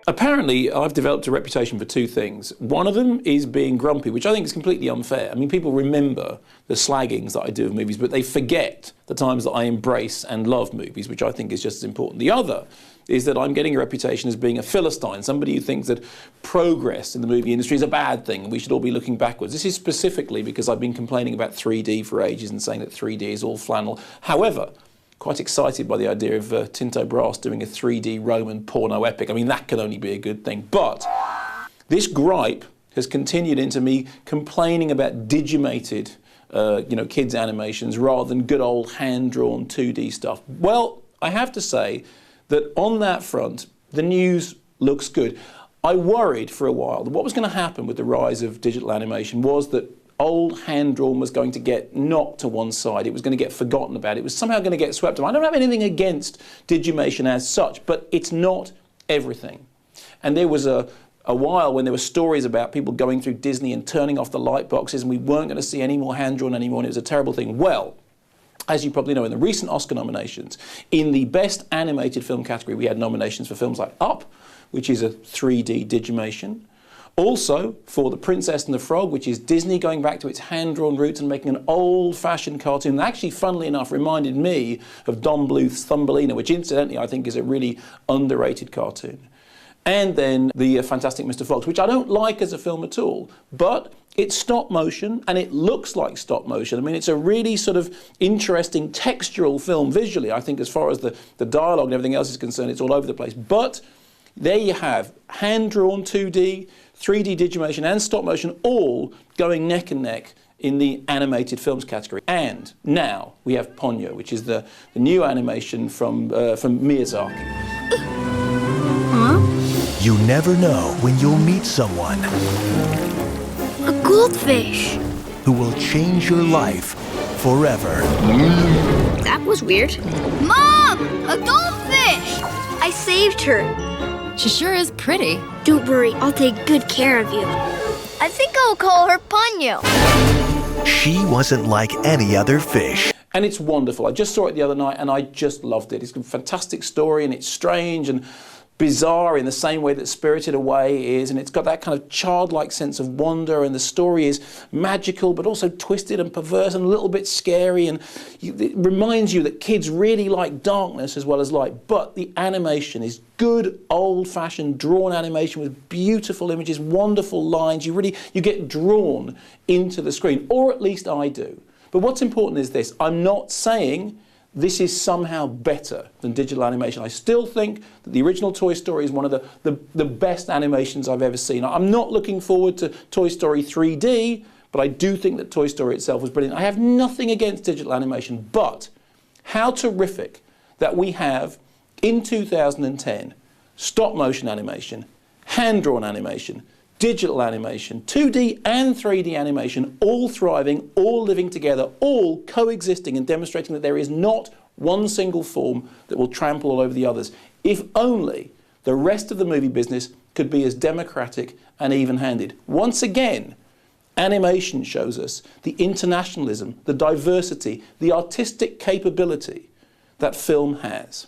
Apparently, I've developed a reputation for two things. One of them is being grumpy, which I think is completely unfair. I mean, people remember the slaggings that I do of movies, but they forget the times that I embrace and love movies, which I think is just as important. The other is that I'm getting a reputation as being a Philistine, somebody who thinks that progress in the movie industry is a bad thing and we should all be looking backwards. This is specifically because I've been complaining about 3D for ages and saying that 3D is all flannel. However, quite excited by the idea of Tinto Brass doing a 3D Roman porno epic. I mean, that can only be a good thing. But this gripe has continued into me complaining about digimated, kids' animations rather than good old hand-drawn 2D stuff. Well, I have to say that on that front, the news looks good. I worried for a while that what was going to happen with the rise of digital animation was that old hand-drawn was going to get knocked to one side. It was going to get forgotten about. It was somehow going to get swept away. I don't have anything against digimation as such, but it's not everything. And there was a while when there were stories about people going through Disney and turning off the light boxes and we weren't going to see any more hand-drawn anymore, and it was a terrible thing. Well, as you probably know, in the recent Oscar nominations, in the Best Animated Film category, we had nominations for films like Up, which is a 3D digimation. Also, for The Princess and the Frog, which is Disney going back to its hand-drawn roots and making an old-fashioned cartoon that actually, funnily enough, reminded me of Don Bluth's Thumbelina, which incidentally I think is a really underrated cartoon. And then the Fantastic Mr. Fox, which I don't like as a film at all, but it's stop motion and it looks like stop motion. I mean, it's a really sort of interesting textural film visually. I think as far as the dialogue and everything else is concerned, it's all over the place. But there you have hand-drawn 2D, 3D digimation and stop motion all going neck and neck in the animated films category. And now we have Ponyo, which is the new animation from Miyazaki. Huh? You never know when you'll meet someone A goldfish. who will change your life forever. That was weird. Mom! A goldfish! I saved her. She sure is pretty. Don't worry, I'll take good care of you. I think I'll call her Ponyo. She wasn't like any other fish. And it's wonderful. I just saw it the other night and I just loved it. It's a fantastic story and it's strange and bizarre in the same way that Spirited Away is, and it's got that kind of childlike sense of wonder, and the story is magical but also twisted and perverse and a little bit scary, and it reminds you that kids really like darkness as well as light. But the animation is good old-fashioned drawn animation with beautiful images, wonderful lines. You get drawn into the screen, or at least I do. But what's important is this: I'm not saying this is somehow better than digital animation. I still think that the original Toy Story is one of the best animations I've ever seen. I'm not looking forward to Toy Story 3D, but I do think that Toy Story itself was brilliant. I have nothing against digital animation, but how terrific that we have, in 2010, stop motion animation, hand-drawn animation, digital animation, 2D and 3D animation, all thriving, all living together, all coexisting and demonstrating that there is not one single form that will trample all over the others. If only the rest of the movie business could be as democratic and even-handed. Once again, animation shows us the internationalism, the diversity, the artistic capability that film has.